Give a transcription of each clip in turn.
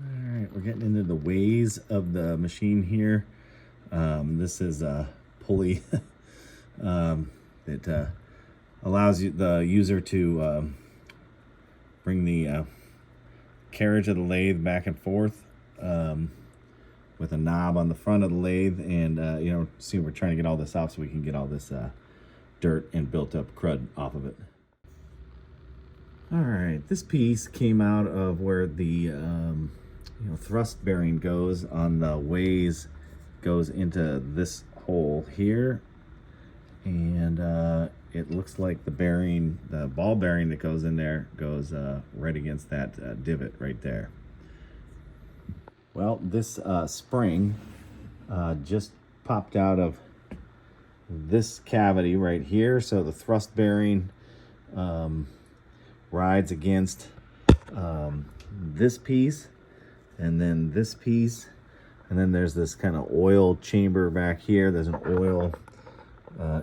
All right, we're getting into the ways of the machine here. This is a pulley that allows the user to bring the carriage of the lathe back and forth with a knob on the front of the lathe. And see, we're trying to get all this off so we can get all this dirt and built up crud off of it. All right, this piece came out of where the thrust bearing goes on the ways, goes into this hole here, and it looks like the bearing, the ball bearing that goes in there, goes right against that divot right there. Well, this spring just popped out of this cavity right here, so the thrust bearing rides against this piece, and then this piece, and then there's this kind of oil chamber back here. There's an oil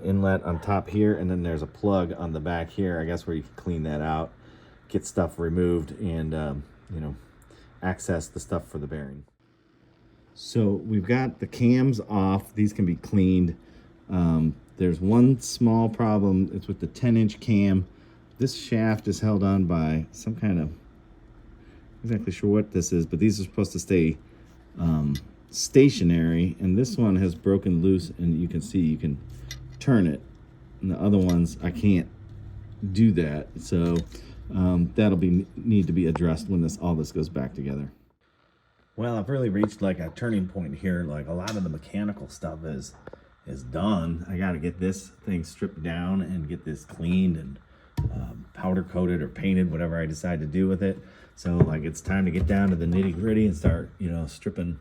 inlet on top here, and then there's a plug on the back here, I guess, where you can clean that out, get stuff removed, and access the stuff for the bearing. So we've got the cams off. These can be cleaned. There's one small problem. It's with the 10-inch cam. This shaft is held on by some kind of, not exactly sure what this is, but these are supposed to stay stationary, and this one has broken loose, and you can see you can turn it, and the other ones I can't do that. So that'll need to be addressed when all this goes back together. Well, I've really reached like a turning point here. Like, a lot of the mechanical stuff is done. I got to get this thing stripped down and get this cleaned and powder coated or painted, whatever I decide to do with it. So like, it's time to get down to the nitty gritty and start stripping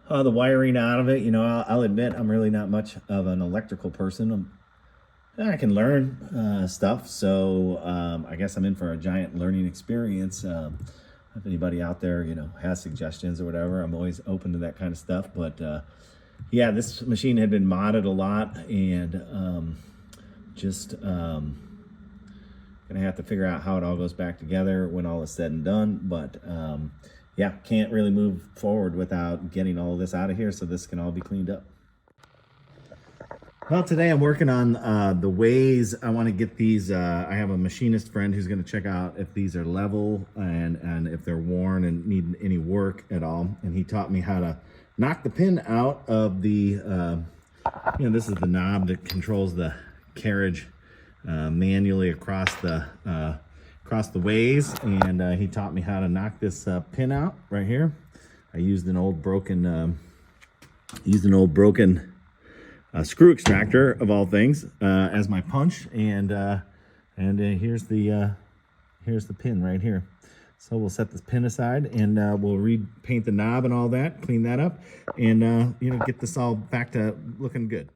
the wiring out of it. I'll admit I'm really not much of an electrical person. I can learn stuff, so I guess I'm in for a giant learning experience. If anybody out there has suggestions or whatever, I'm always open to that kind of stuff. But yeah, this machine had been modded a lot, and gonna have to figure out how it all goes back together when all is said and done. But yeah, can't really move forward without getting all of this out of here, so this can all be cleaned up. Well, today I'm working on the ways. I want to get these. I have a machinist friend who's going to check out if these are level and if they're worn and need any work at all. And he taught me how to knock the pin out of the, this is the knob that controls the carriage manually across the ways, and he taught me how to knock this pin out right here. I used an old broken screw extractor of all things as my punch, and here's the pin right here. So we'll set this pin aside, and we'll repaint the knob and all that, clean that up, and get this all back to looking good.